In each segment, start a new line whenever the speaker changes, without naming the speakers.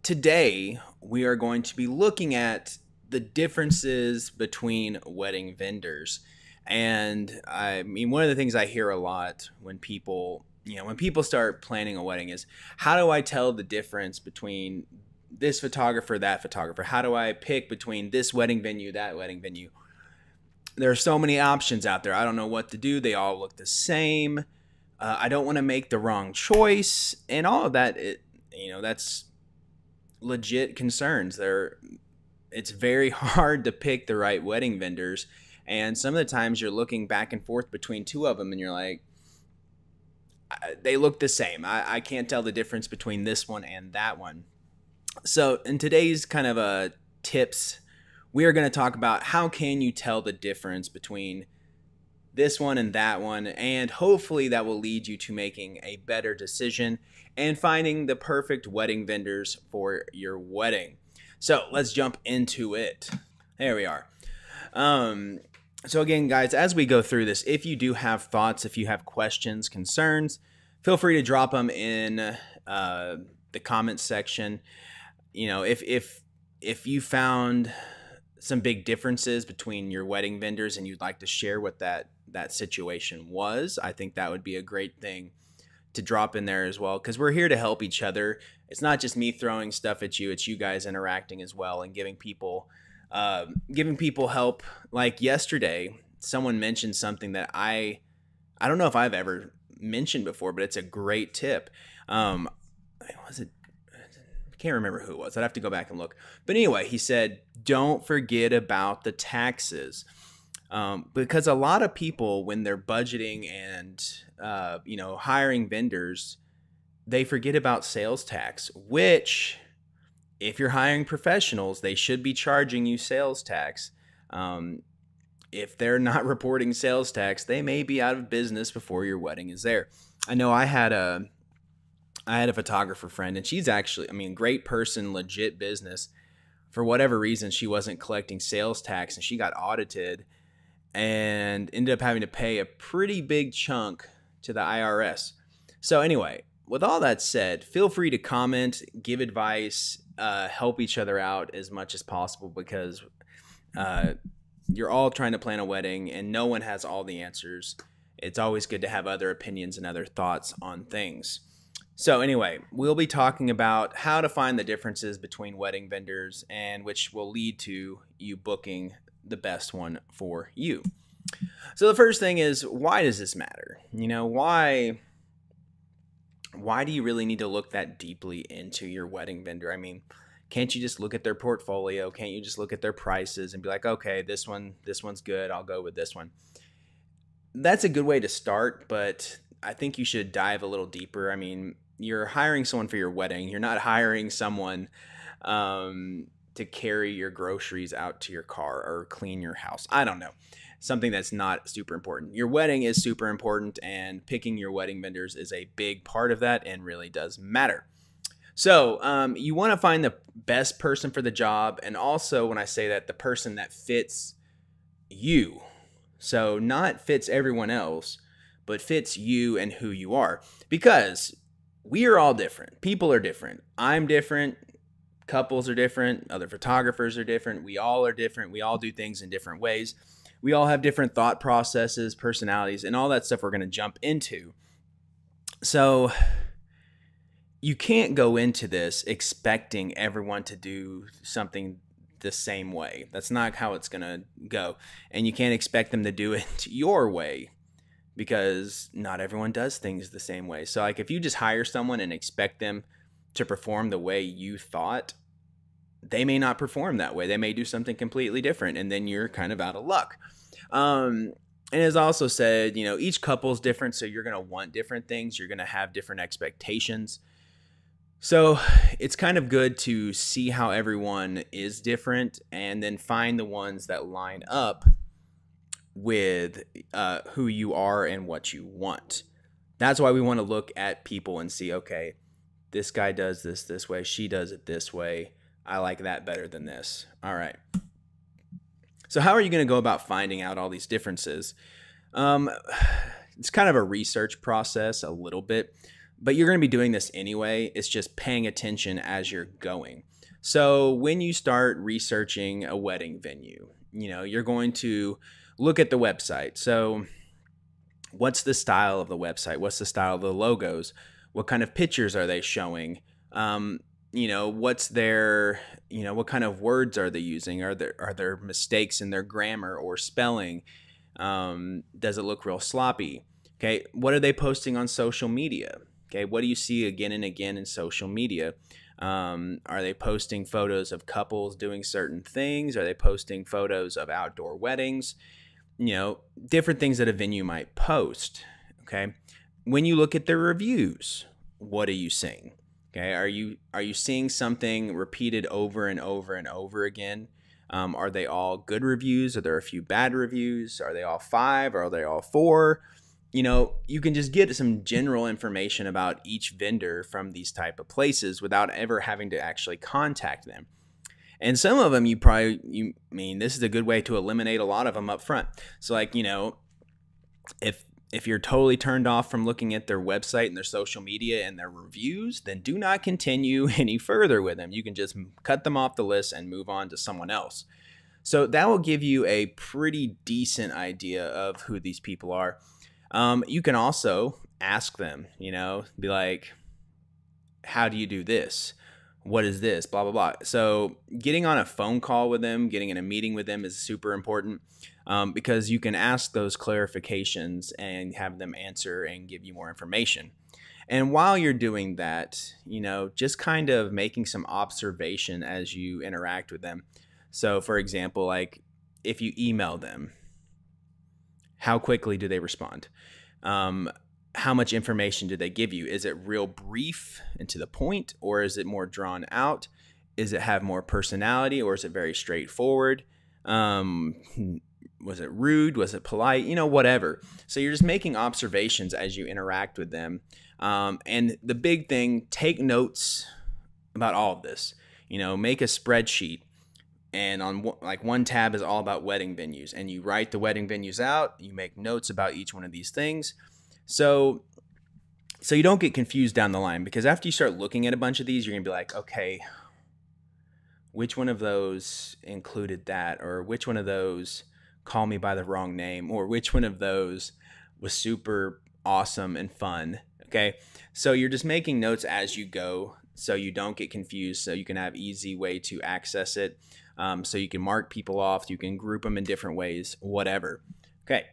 Today, we are going to be looking at the differences between wedding vendors. And I mean, one of the things I hear a lot when people start planning a wedding is, how do I tell the difference between this photographer, that photographer? How do I pick between this wedding venue, that wedding venue? There are so many options out there. I don't know what to do. They all look the same. I don't want to make the wrong choice, and all of that. That's legit concerns. It's very hard to pick the right wedding vendors, and some of the times you're looking back and forth between two of them, and you're like, they look the same. I can't tell the difference between this one and that one. So in today's kind of tips, we are going to talk about how can you tell the difference between this one and that one, and hopefully that will lead you to making a better decision and finding the perfect wedding vendors for your wedding. So let's jump into it. There we are. So again, guys, as we go through this, if you do have thoughts, if you have questions, concerns, feel free to drop them in the comments section. If you found some big differences between your wedding vendors and you'd like to share what that situation was, I think that would be a great thing to drop in there as well, because we're here to help each other. It's not just me throwing stuff at you, it's you guys interacting as well and giving people help. Like yesterday, someone mentioned something that I don't know if I've ever mentioned before, but it's a great tip. Was it? I can't remember who it was. I'd have to go back and look. But anyway, he said, don't forget about the taxes. Because a lot of people, when they're budgeting and hiring vendors, they forget about sales tax, which, if you're hiring professionals, they should be charging you sales tax. If they're not reporting sales tax, they may be out of business before your wedding is there. I know I had a photographer friend, and she's actually, great person, legit business. For whatever reason, she wasn't collecting sales tax, and she got audited and ended up having to pay a pretty big chunk to the IRS. So anyway, with all that said, feel free to comment, give advice, help each other out as much as possible, because you're all trying to plan a wedding and no one has all the answers. It's always good to have other opinions and other thoughts on things. So anyway, we'll be talking about how to find the differences between wedding vendors, and which will lead to you booking the best one for you. So the first thing is, why does this matter? Why do you really need to look that deeply into your wedding vendor? Can't you just look at their portfolio? Can't you just look at their prices and be like, okay, this one's good, I'll go with this one? That's a good way to start, but I think you should dive a little deeper. You're hiring someone for your wedding. You're not hiring someone to carry your groceries out to your car or clean your house. I don't know. Something that's not super important. Your wedding is super important, and picking your wedding vendors is a big part of that and really does matter. So you want to find the best person for the job, and also, when I say that, the person that fits you. So not fits everyone else, but fits you and who you are. Because we are all different. People are different. I'm different. Couples are different. Other photographers are different. We all are different. We all do things in different ways. We all have different thought processes, personalities, and all that stuff we're going to jump into. So you can't go into this expecting everyone to do something the same way. That's not how it's going to go. And you can't expect them to do it your way, because not everyone does things the same way. So if you just hire someone and expect them to perform the way you thought, they may not perform that way. They may do something completely different, and then you're kind of out of luck. And as also said, each couple's different, so you're going to want different things. You're going to have different expectations. So it's kind of good to see how everyone is different, and then find the ones that line up with who you are and what you want. That's why we want to look at people and see, okay, this guy does this way, she does it this way, I like that better than this. All right. So how are you going to go about finding out all these differences? It's kind of a research process a little bit. but you're going to be doing this anyway. It's just paying attention as you're going. So when you start researching a wedding venue, you're going to look at the website. So what's the style of the website? What's the style of the logos? What kind of pictures are they showing? What's their, what kind of words are they using? Are there mistakes in their grammar or spelling? Does it look real sloppy? Okay. What are they posting on social media? Okay. What do you see again and again in social media? Are they posting photos of couples doing certain things? Are they posting photos of outdoor weddings? Different things that a venue might post. Okay. When you look at their reviews, what are you seeing? Okay. Are you seeing something repeated over and over and over again? Are they all good reviews? Are there a few bad reviews? Are they all 5? Or are they all 4? You can just get some general information about each vendor from these type of places without ever having to actually contact them. And some of them this is a good way to eliminate a lot of them up front. So if you're totally turned off from looking at their website and their social media and their reviews, then do not continue any further with them. You can just cut them off the list and move on to someone else. So that will give you a pretty decent idea of who these people are. You can also ask them, be like, how do you do this? What is this? Blah, blah, blah. So getting on a phone call with them, getting in a meeting with them is super important, because you can ask those clarifications and have them answer and give you more information. And while you're doing that, just kind of making some observation as you interact with them. So for example, like if you email them, how quickly do they respond? How much information do they give you? Is it real brief and to the point, or is it more drawn out? Is it have more personality, or is it very straightforward? Was it rude? Was it polite? Whatever. So you're just making observations as you interact with them. And the big thing, take notes about all of this. Make a spreadsheet. And on one tab is all about wedding venues, and you write the wedding venues out. You make notes about each one of these things. So you don't get confused down the line, because after you start looking at a bunch of these, you're going to be like, okay, which one of those included that? Or which one of those called me by the wrong name? Or which one of those was super awesome and fun? Okay. So you're just making notes as you go, so you don't get confused, so you can have easy way to access it. So you can mark people off, you can group them in different ways, whatever. Okay.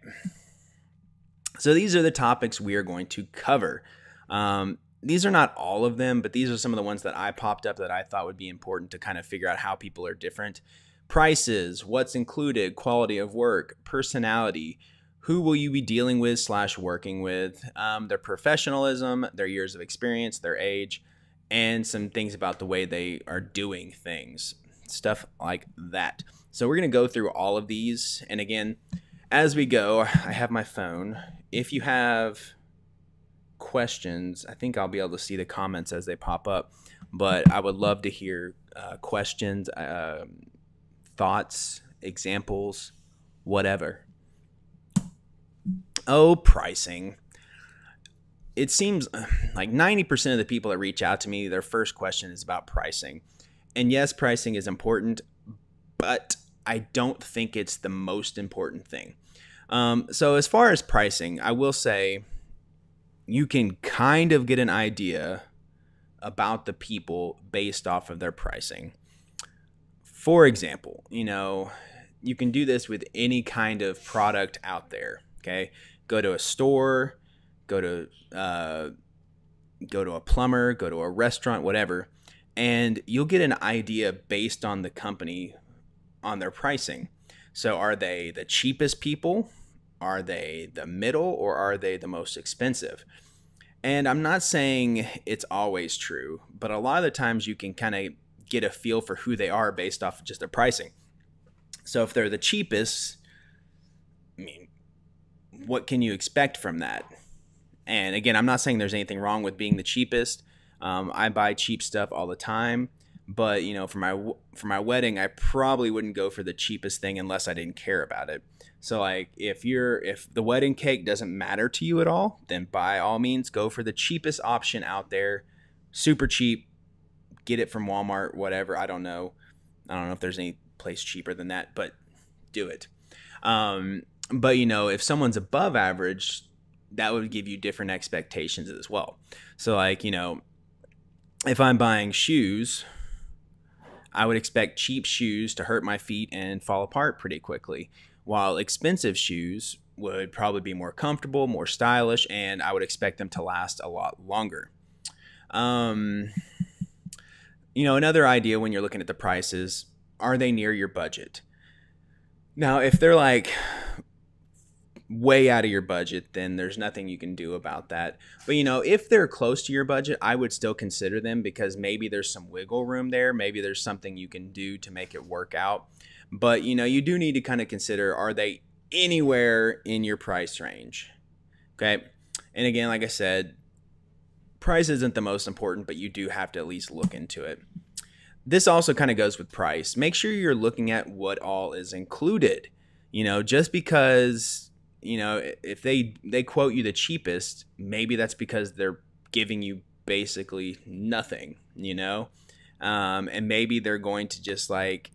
So these are the topics we are going to cover. These are not all of them, but these are some of the ones that I popped up that I thought would be important to kind of figure out how people are different. Prices, what's included, quality of work, personality, who will you be dealing with / working with, their professionalism, their years of experience, their age, and some things about the way they are doing things, stuff like that. So we're going to go through all of these. And again, as we go, I have my phone. If you have questions, I think I'll be able to see the comments as they pop up, but I would love to hear questions, thoughts, examples, whatever. Oh, pricing. It seems like 90% of the people that reach out to me, their first question is about pricing. And yes, pricing is important, but I don't think it's the most important thing. So as far as pricing, I will say you can kind of get an idea about the people based off of their pricing. For example, you can do this with any kind of product out there. Okay. Go to a store, go to a plumber, go to a restaurant, whatever, and you'll get an idea based on the company on their pricing. So are they the cheapest people? Are they the middle, or are they the most expensive? And I'm not saying it's always true, but a lot of the times you can kind of get a feel for who they are based off of just their pricing. So if they're the cheapest, what can you expect from that? And again, I'm not saying there's anything wrong with being the cheapest. I buy cheap stuff all the time, But for my wedding, I probably wouldn't go for the cheapest thing unless I didn't care about it. So like if the wedding cake doesn't matter to you at all, then by all means go for the cheapest option out there. Super cheap. Get it from Walmart, whatever. I don't know. I don't know if there's any place cheaper than that, but do it. But if someone's above average, that would give you different expectations as well. So like, if I'm buying shoes, I would expect cheap shoes to hurt my feet and fall apart pretty quickly, while expensive shoes would probably be more comfortable, more stylish, and I would expect them to last a lot longer. Another idea when you're looking at the prices, are they near your budget? Now, if they're like way out of your budget, then there's nothing you can do about that. But if they're close to your budget, I would still consider them, because maybe there's some wiggle room there. Maybe there's something you can do to make it work out. But you do need to kind of consider, are they anywhere in your price range? Okay. And again, like I said, price isn't the most important, but you do have to at least look into it. This also kind of goes with price. Make sure you're looking at what all is included. Just because if they quote you the cheapest, maybe that's because they're giving you basically nothing, and maybe they're going to just like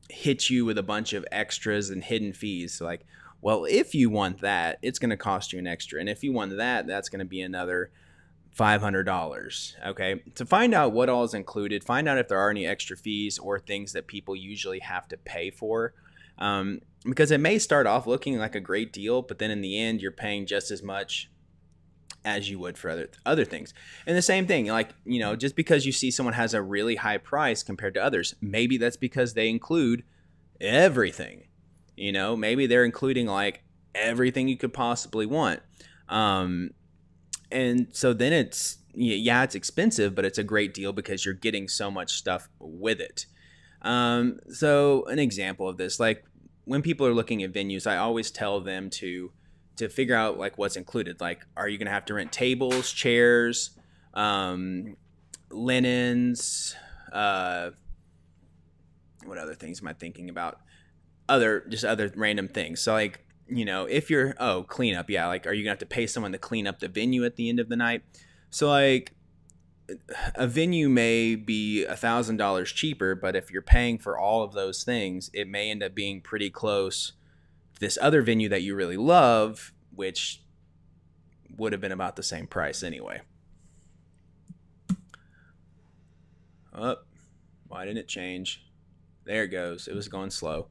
hit you with a bunch of extras and hidden fees. So like, well, if you want that, it's going to cost you an extra. And if you want that, that's going to be another $500. Okay. To find out what all is included, find out if there are any extra fees or things that people usually have to pay for. Because it may start off looking like a great deal, but then in the end, you're paying just as much as you would for other things. And the same thing, like, just because you see someone has a really high price compared to others, maybe that's because they include everything. Maybe they're including like everything you could possibly want. And so then it's expensive, but it's a great deal because you're getting so much stuff with it. So an example of this, like when people are looking at venues, I always tell them to figure out like what's included. Like, are you going to have to rent tables, chairs, linens? What other things am I thinking about? Other random things. So like, if you're, cleanup. Yeah. Like, are you gonna have to pay someone to clean up the venue at the end of the night? So like, a venue may be $1,000 cheaper, but if you're paying for all of those things, it may end up being pretty close to this other venue that you really love, which would have been about the same price anyway. Oh, why didn't it change? There it goes. It was going slow.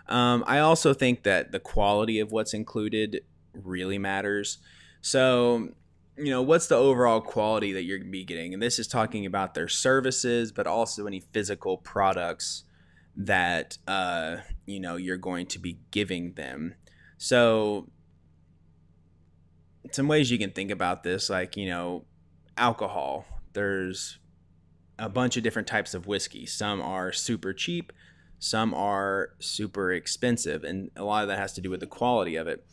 I also think that the quality of what's included really matters. So, what's the overall quality that you're going to be getting? And this is talking about their services, but also any physical products that, you're going to be giving them. So some ways you can think about this, like, alcohol. There's a bunch of different types of whiskey. Some are super cheap. Some are super expensive. And a lot of that has to do with the quality of it.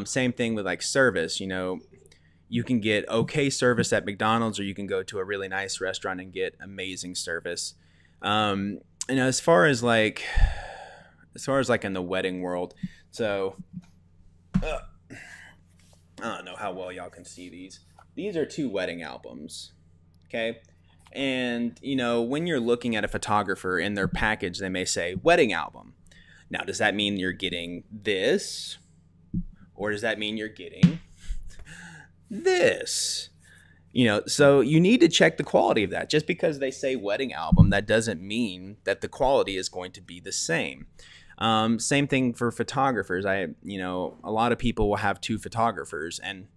Same thing with like service. You can get okay service at McDonald's, or you can go to a really nice restaurant and get amazing service. As far as like in the wedding world, so I don't know how well y'all can see these. These are 2 wedding albums. Okay. And, when you're looking at a photographer in their package, they may say wedding album. Now, does that mean you're getting this? Or does that mean you're getting this? So you need to check the quality of that. Just because they say wedding album, that doesn't mean that the quality is going to be the same. Same thing for photographers. A lot of people will have 2 photographers, and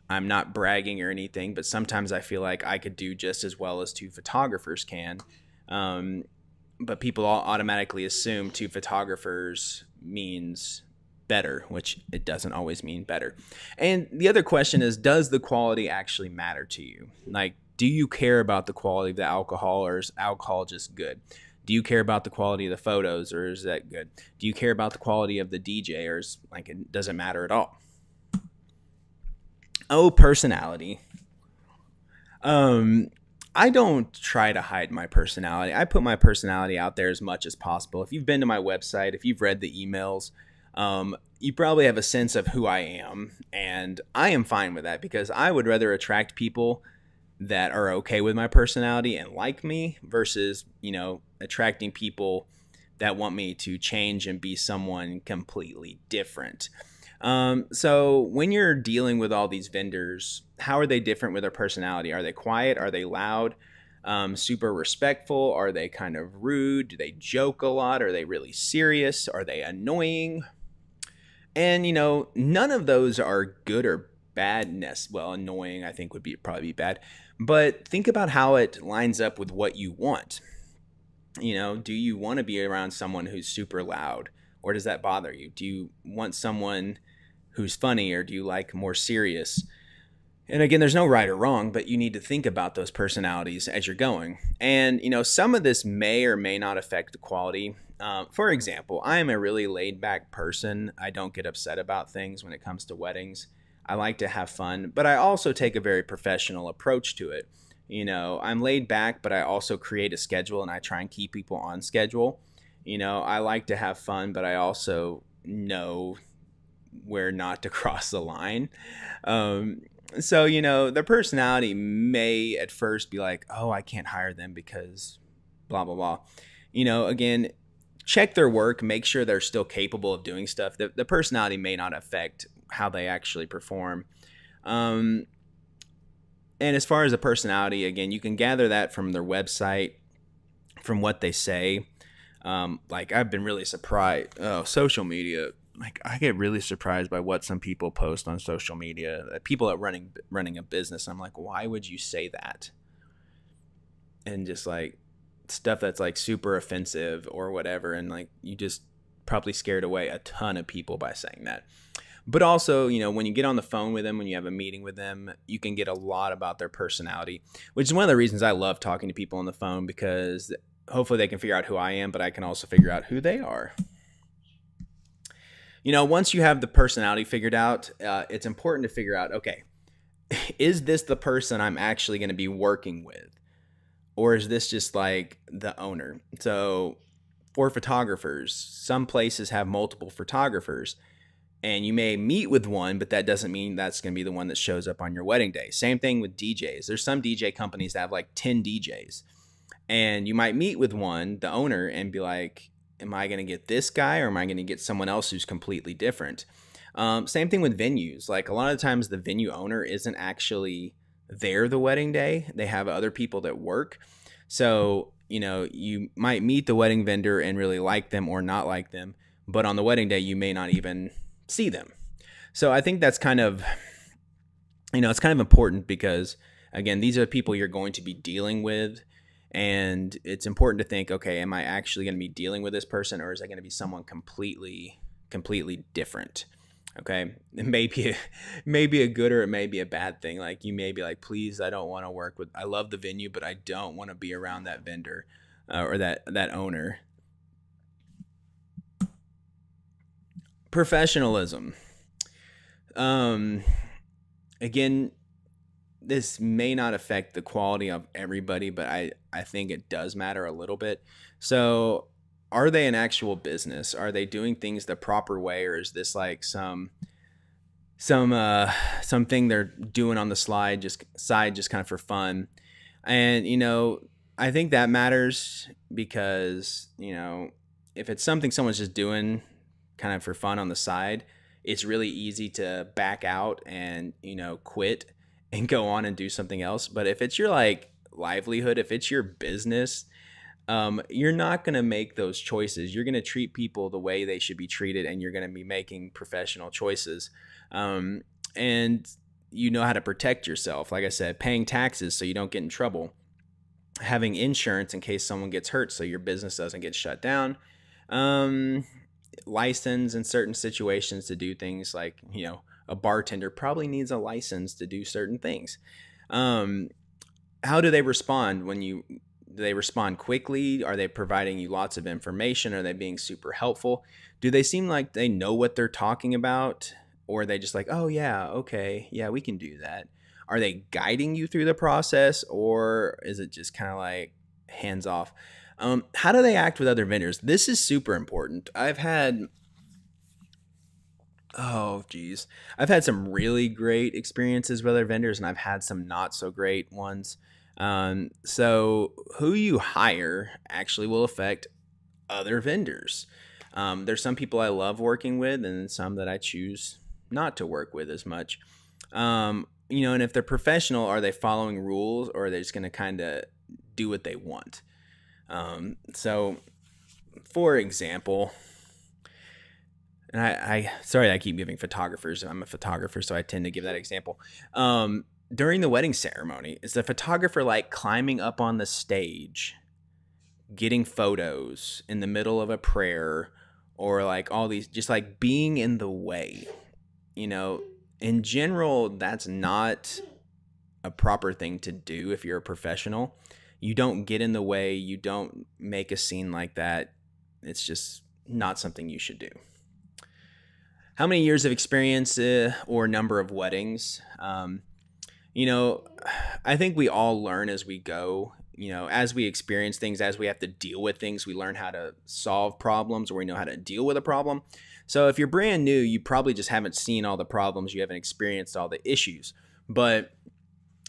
I'm not bragging or anything, but sometimes I feel like I could do just as well as 2 photographers can. But people all automatically assume 2 photographers means better, which it doesn't always mean better. And the other question is, does the quality actually matter to you? Like, do you care about the quality of the alcohol, or is alcohol just good? Do you care about the quality of the photos, or is that good? Do you care about the quality of the DJ, or is like it doesn't matter at all? Oh, personality. I don't try to hide my personality. I put my personality out there as much as possible. If you've been to my website, if you've read the emails, you probably have a sense of who I am. And I am fine with that because I would rather attract people that are okay with my personality and like me versus, attracting people that want me to change and be someone completely different. So when you're dealing with all these vendors, how are they different with their personality? Are they quiet? Are they loud? Super respectful? Are they kind of rude? Do they joke a lot? Are they really serious? Are they annoying? And none of those are good or badness. Well, annoying I think would be probably be bad. But think about how it lines up with what you want. Do you want to be around someone who's super loud, or does that bother you? Do you want someone who's funny, or do you like more serious? And again, there's no right or wrong, but you need to think about those personalities as you're going. And, some of this may or may not affect the quality. For example, I am a really laid back person. I don't get upset about things when it comes to weddings. I like to have fun, but I also take a very professional approach to it. I'm laid back, but I also create a schedule and I try and keep people on schedule. I like to have fun, but I also know where not to cross the line. So, their personality may at first be like, oh, I can't hire them because blah, blah, blah. Again, check their work, make sure they're still capable of doing stuff. The personality may not affect how they actually perform. And as far as the personality, again, you can gather that from their website, from what they say. Like I've been really surprised. Oh, social media. Like I get really surprised by what some people post on social media. People are running a business. I'm like, why would you say that? And just like stuff that's like super offensive or whatever. And like you just probably scared away a ton of people by saying that. But also, when you get on the phone with them, when you have a meeting with them, you can get a lot about their personality, which is one of the reasons I love talking to people on the phone, because hopefully they can figure out who I am, but I can also figure out who they are. Once you have the personality figured out, it's important to figure out, okay, is this the person I'm actually going to be working with? Or is this just like the owner? So for photographers, some places have multiple photographers. And you may meet with one, but that doesn't mean that's going to be the one that shows up on your wedding day. Same thing with DJs. There's some DJ companies that have like 10 DJs. And you might meet with one, the owner, and be like, am I going to get this guy or am I going to get someone else who's completely different? Same thing with venues. Like a lot of times the venue owner isn't actually there the wedding day. They have other people that work. So, you might meet the wedding vendor and really like them or not like them. But on the wedding day, you may not even see them. So I think that's kind of, it's kind of important because, again, these are the people you're going to be dealing with. And it's important to think, okay, am I actually going to be dealing with this person, or is that going to be someone completely different? Okay. It may be a good or it may be a bad thing. Like you may be like, please, I don't want to work with, I love the venue, but I don't want to be around that vendor or that owner. Professionalism. Again, this may not affect the quality of everybody, but I think it does matter a little bit. So are they an actual business? Are they doing things the proper way, or is this like something they're doing on the side just kind of for fun? And I think that matters because if it's something someone's just doing kind of for fun on the side, it's really easy to back out and quit and go on and do something else. But if it's your like livelihood, if it's your business, you're not going to make those choices. You're going to treat people the way they should be treated, and you're going to be making professional choices. And you know how to protect yourself. Like I said, paying taxes so you don't get in trouble, having insurance in case someone gets hurt so your business doesn't get shut down, license in certain situations to do things like, a bartender probably needs a license to do certain things. How do they respond do they respond quickly? Are they providing you lots of information? Are they being super helpful? Do they seem like they know what they're talking about? Or are they just like, oh yeah, okay, yeah, we can do that? Are they guiding you through the process, or is it just kind of like hands off? How do they act with other vendors? This is super important. Oh, geez. I've had some really great experiences with other vendors, and I've had some not so great ones. So, who you hire actually will affect other vendors. There's some people I love working with, and some that I choose not to work with as much. And if they're professional, are they following rules, or are they just going to kind of do what they want? So, for example, and I sorry I keep giving photographers. I'm a photographer, so I tend to give that example. During the wedding ceremony, is the photographer like climbing up on the stage, getting photos in the middle of a prayer, or like all these, just like being in the way? You know, in general, that's not a proper thing to do if you're a professional. You don't get in the way. You don't make a scene like that. It's just not something you should do. How many years of experience or number of weddings? You know, I think we all learn as we go. As we experience things, as we have to deal with things, we learn how to solve problems, or we know how to deal with a problem. So if you're brand new, you probably just haven't seen all the problems. You haven't experienced all the issues. But,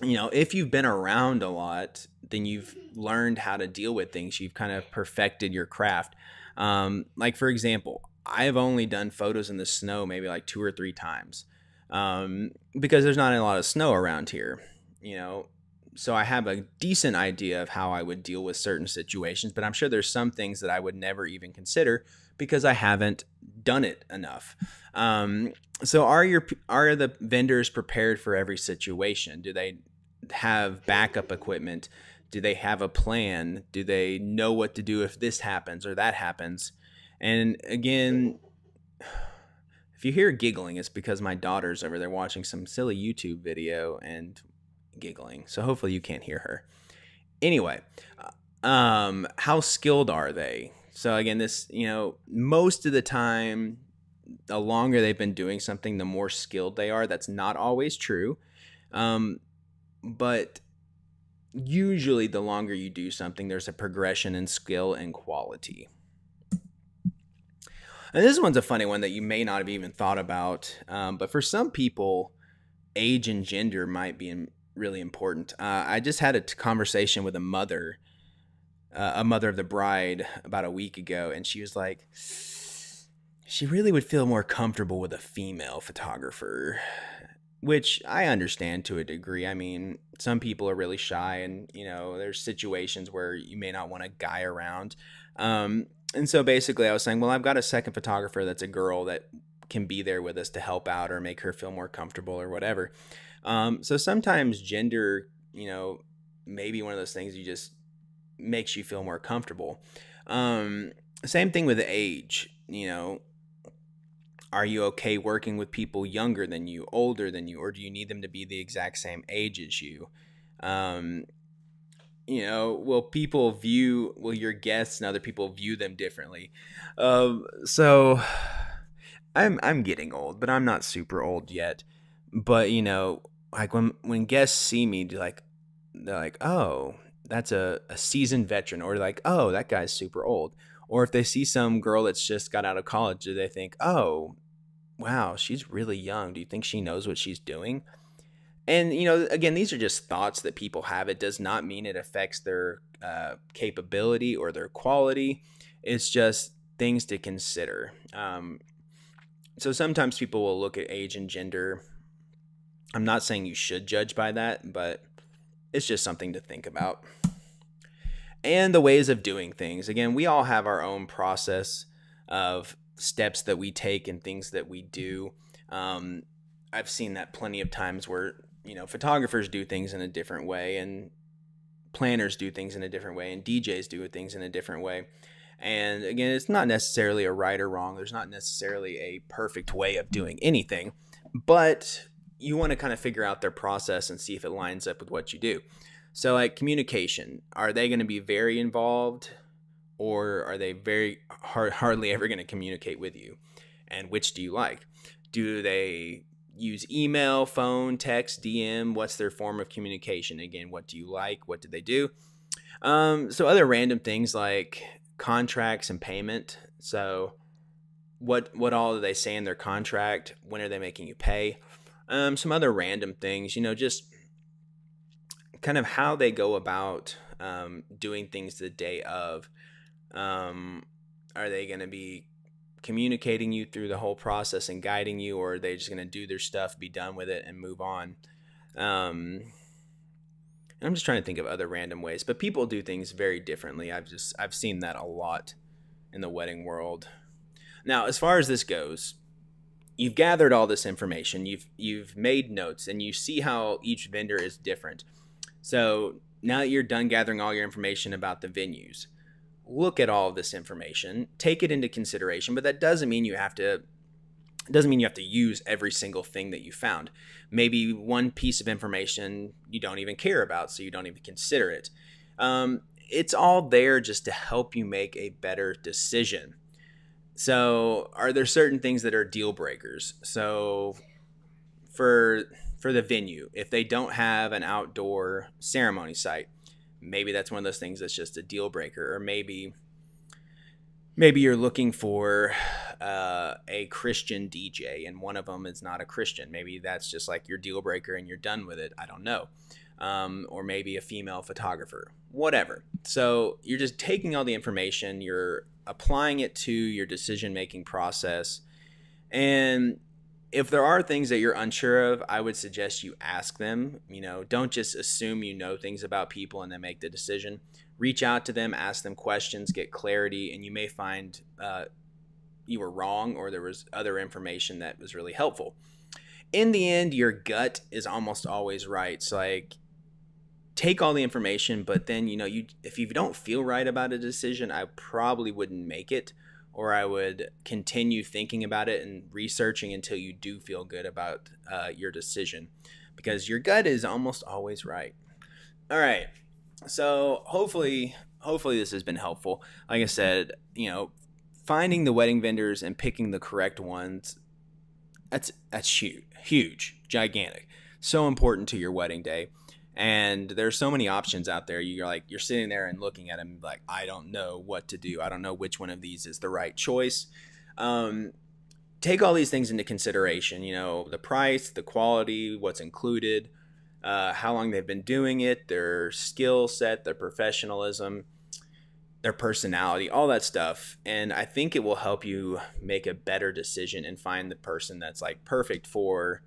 if you've been around a lot, then you've learned how to deal with things. You've kind of perfected your craft. Like, for example, I've only done photos in the snow maybe like 2 or 3 times, because there's not a lot of snow around here, so I have a decent idea of how I would deal with certain situations, but I'm sure there's some things that I would never even consider because I haven't done it enough. So are the vendors prepared for every situation? Do they have backup equipment? Do they have a plan? Do they know what to do if this happens or that happens? And again, if you hear giggling, it's because my daughter's over there watching some silly YouTube video and giggling. So hopefully you can't hear her. Anyway, how skilled are they? So again, this, most of the time, the longer they've been doing something, the more skilled they are. That's not always true. But usually the longer you do something, there's a progression in skill and quality. And this one's a funny one that you may not have even thought about. But for some people, age and gender might be really important. I just had a conversation with a mother of the bride about a week ago, and she was like, she really would feel more comfortable with a female photographer, which I understand to a degree. I mean, some people are really shy, and there's situations where you may not want a guy around. And so basically I was saying, well, I've got a second photographer that's a girl that can be there with us to help out or make her feel more comfortable or whatever. So sometimes gender, may be one of those things you just makes you feel more comfortable. Same thing with age. Are you okay working with people younger than you, older than you, or do you need them to be the exact same age as you? Will your guests and other people view them differently? So I'm getting old, but I'm not super old yet. But like when guests see me, they're like, oh, that's a seasoned veteran, or like, oh, that guy's super old. Or if they see some girl that's just got out of college, do they think, oh, wow, she's really young. Do you think she knows what she's doing? And, again, these are just thoughts that people have. It does not mean it affects their capability or their quality. It's just things to consider. So sometimes people will look at age and gender. I'm not saying you should judge by that, but it's just something to think about. And the ways of doing things. Again, we all have our own process of steps that we take and things that we do. I've seen that plenty of times where, photographers do things in a different way, and planners do things in a different way, and DJs do things in a different way. And again, it's not necessarily a right or wrong. There's not necessarily a perfect way of doing anything, but you want to kind of figure out their process and see if it lines up with what you do. So like communication, are they going to be very involved, or are they very hardly ever going to communicate with you? And which do you like? Do they use email, phone, text, DM. What's their form of communication? Again, what do you like? What did they do? So other random things like contracts and payment. So what all do they say in their contract? When are they making you pay? Some other random things, just kind of how they go about doing things the day of. Are they going to be communicating you through the whole process and guiding you, or are they just going to do their stuff, be done with it, and move on? And I'm just trying to think of other random ways, but people do things very differently. I've seen that a lot in the wedding world. Now, as far as this goes, you've gathered all this information, you've made notes, and you see how each vendor is different. So now that you're done gathering all your information about the venues, look at all of this information, take it into consideration, but that doesn't mean you have to use every single thing that you found. Maybe one piece of information you don't even care about, so you don't even consider it. It's all there just to help you make a better decision. So are there certain things that are deal breakers? So for the venue, if they don't have an outdoor ceremony site, maybe that's one of those things that's just a deal breaker. Or maybe you're looking for a Christian DJ and one of them is not a Christian. Maybe that's just like your deal breaker and you're done with it. I don't know. Or maybe a female photographer, whatever. So you're just taking all the information, you're applying it to your decision-making process. And if there are things that you're unsure of, I would suggest you ask them. Don't just assume you know things about people and then make the decision. Reach out to them, ask them questions, get clarity, and you may find you were wrong or there was other information that was really helpful. In the end, your gut is almost always right. So take all the information, but then, if you don't feel right about a decision, I probably wouldn't make it, or I would continue thinking about it and researching until you do feel good about your decision, because your gut is almost always right. All right. So hopefully this has been helpful. Like I said, finding the wedding vendors and picking the correct ones, that's huge, gigantic, so important to your wedding day. And there's so many options out there. You're sitting there and looking at them like, I don't know what to do. I don't know which one of these is the right choice. Take all these things into consideration, the price, the quality, what's included, how long they've been doing it, their skill set, their professionalism, their personality, all that stuff. And I think it will help you make a better decision and find the person that's like perfect for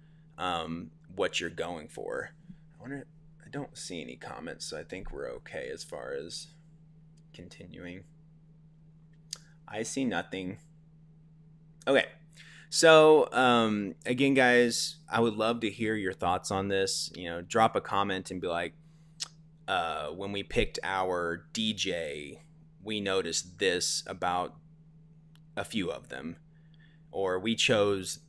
what you're going for. I don't see any comments, so I think we're okay as far as continuing. I see nothing. Okay. So, again, guys, I would love to hear your thoughts on this. Drop a comment and be like, when we picked our DJ, we noticed this about a few of them, or we chose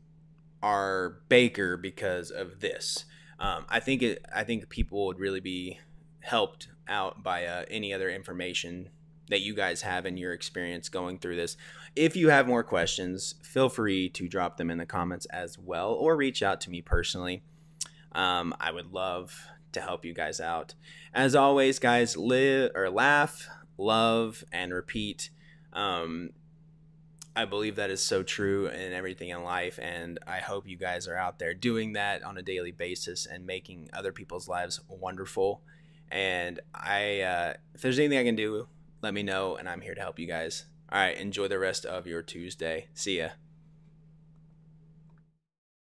our baker because of this. I think people would really be helped out by any other information that you guys have in your experience going through this. If you have more questions, feel free to drop them in the comments as well, or reach out to me personally. I would love to help you guys out. As always, guys, laugh, love, and repeat. I believe that is so true in everything in life, and I hope you guys are out there doing that on a daily basis and making other people's lives wonderful. And if there's anything I can do, let me know, and I'm here to help you guys. All right, enjoy the rest of your Tuesday. See ya.